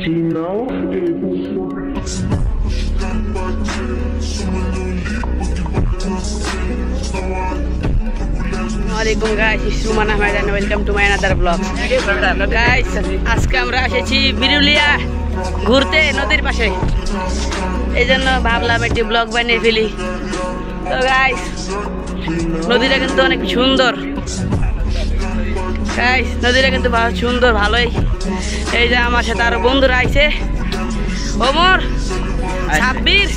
Assalamualaikum guys, Suman Ahmad and welcome to my another vlog. Guys, আজকে আমরা এসেছি বিরুলিয়া ঘুরতে নদীর পাশে। এইজন্য ভাবলাম একটি ব্লগ বানিয়ে ফেলি। তো গাইস, নদীটা কিন্তু অনেক সুন্দর। গাইস, নদীটা কিন্তু ভালো সুন্দর, ভালোই। এই যে আমার সাথে আরো বন্ধুরা আইছে, ওমর, সাব্বির,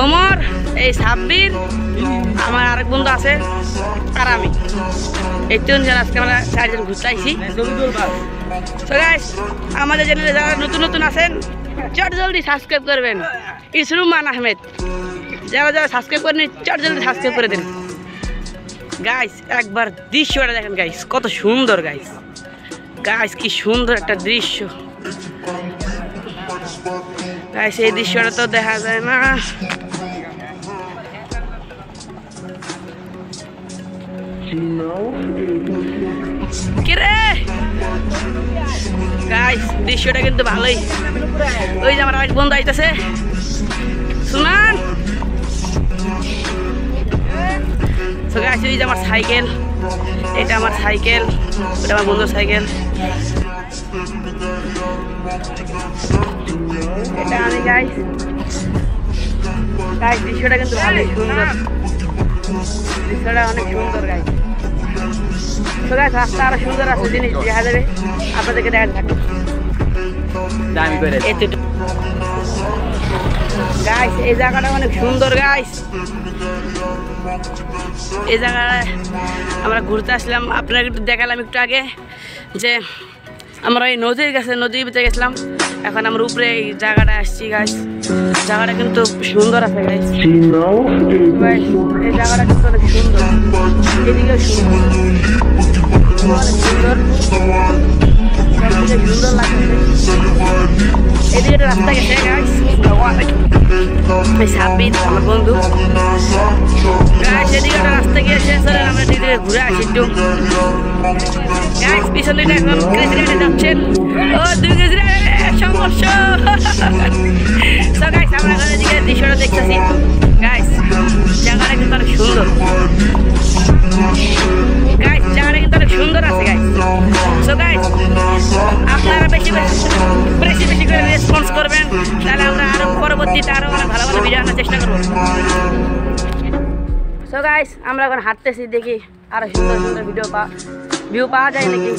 ওমর, এই সাব্বির, আমার আরেক বন্ধু আছে আর আমি। এই তিনজন আজকে আমরা চারজন ঘুরতে আইছি। তো গাইস, আমাদের চ্যানেলে যারা নতুন নতুন আছেন চট জলদি সাবস্ক্রাইব করবেন। ইসরুমান আহমেদ, যারা যারা সাবস্ক্রাইব করেন চট জলদি সাবস্ক্রাইব করে দেন। গাইস, একবার দৃশ্যটা দেখেন গাইস, কত সুন্দর গাইস। গাইস, কি সুন্দর একটা দৃশ্য গাইস। এই দৃশ্যটা তো দেখা যায় না। গাইস, দৃশ্যটা কিন্তু ভালোই। ওই যে আমার আরেক বন্ধু আইতেছে, সুমান। তো গাইস, ওই যে আমার সাইকেল, এটা আমার সাইকেল, ওটা আমার বন্ধুর সাইকেল, এটা আমি। গাইস, গাইস, দৃশ্যটা কিন্তু ভালোই সুন্দর, দৃশ্যটা অনেক সুন্দর গাইস। তো গাইস, রাস্তা আরো সুন্দর আছে, জিনিস দেখা যাবে, আপনাদেরকে দেখা থাকবে। গাইস, এই জায়গাটা অনেক সুন্দর গাইস। এই জায়গায় আমরা ঘুরতে আসলাম, আপনারা একটু দেখালাম একটু আগে যে আমরা এই নদীর কাছে, নদীর ভিতরে গেছিলাম। এখন আমরা উপরে এই জায়গাটা আসছি গাইস। জায়গাটা কিন্তু সুন্দর আছে গাইস। এই জায়গাটা কিন্তু অনেক সুন্দর, এদিকে সুন্দর, অনেক সুন্দর, সুন্দর লাগছে। এদিকে একটা রাস্তা গেছে গাইস, সাব্বির আমার বন্ধু। গাইস, এদিকে একটা রাস্তা গিয়েছে, চলেন আমরা এদিকে ঘুরে আসি একটু। গাইস, পিছন দিকে এখন কেজরিওয়ালে যাচ্ছেন। ও দুই কেজরিওয়াল সংঘর্ষ। তো গাইস, আমরা এখন এদিকে দৃশ্যটা দেখতেছি। গাইস, জায়গাটা কিন্তু অনেক সুন্দর। গাইস, জায়গাটা কিন্তু অনেক সুন্দর আছে গাইস। সো গাইস, আপনারা বেশি বেশি করে রেসপন্স করবেন, তাহলে আমরা আরো পরবর্তীতে আরো অনেক ভালো ভালো ভিডিও আনার চেষ্টা করবো। সো গাইস, আমরা এখন হাঁটতেছি, দেখি আরো সুন্দর সুন্দর ভিউ পাওয়া যায় নাকি।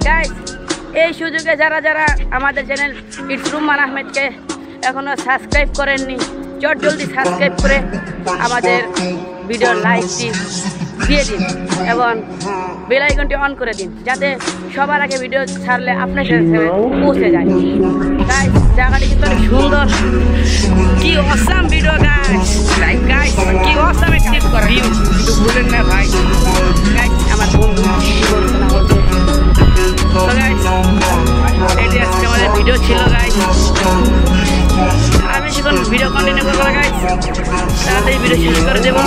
গাইস, এই সুযোগে যারা যারা আমাদের চ্যানেল ইসরুমান আহমেদকে এখনো সাবস্ক্রাইব করেননি, চট জলদি সাবস্ক্রাইব করে আমাদের ভিডিওর লাইকটি দিয়ে দিন এবং বেল আইকনটি অন করে দিন, যাতে সবার আগে ভিডিও ছাড়লে আপনার কাছে পৌঁছে যায়। গাইস, জায়গাটি কিন্তু অনেক সুন্দর। কি অসাম ভিডিও গাইস, গাইস, কি অসাম একটি ভিউ, কিন্তু ভুলেন না ভাই। গাইস, আমার বন্ধু কি বলছে না বলছে। তো গাইস, এটি আজকে আমাদের ভিডিও ছিল গাইস। আমি এখন ভিডিও কন্টিনিউ করবো না গাইস, তাড়াতাড়ি ভিডিও শেষ করে দেবো।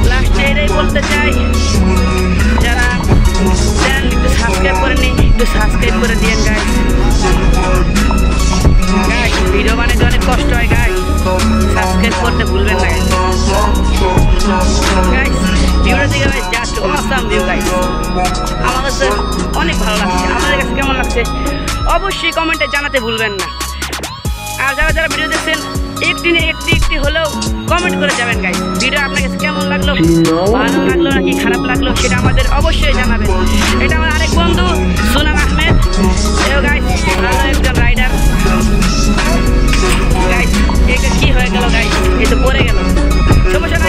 লাস্টে এটাই বলতে চাই, যারা চ্যানেল একটু সাবস্ক্রাইব করেনি একটু সাবস্ক্রাইব করে দিয়েন গাইস। গাইস, ভিডিও বানাতে অনেক কষ্ট হয় গাইস, সাবস্ক্রাইব করতে ভুলবেন না গাইস। ভিডিওটা দেখে guys, just awesome view guys. আমার কাছে অনেক ভালো লাগছে। আমাদের কাছে কেমন লাগছে অবশ্যই কমেন্টে জানাতে ভুলবেন না। আর যারা যারা ভিডিও দেখছেন একটি হলেও কমেন্ট করে যাবেন গাইস। ভিডিও আপনার কাছে কেমন লাগলো, ভালো লাগলো নাকি খারাপ লাগলো, সেটা আমাদের অবশ্যই জানাবেন। এটা আমার আরেক বন্ধু সুনাম আহমেদ, এও গাইস ভালো একজন রাইডার। গাইস, এটা কি হয়ে গেল গাইস, এই তো পড়ে গেল। সমস্যা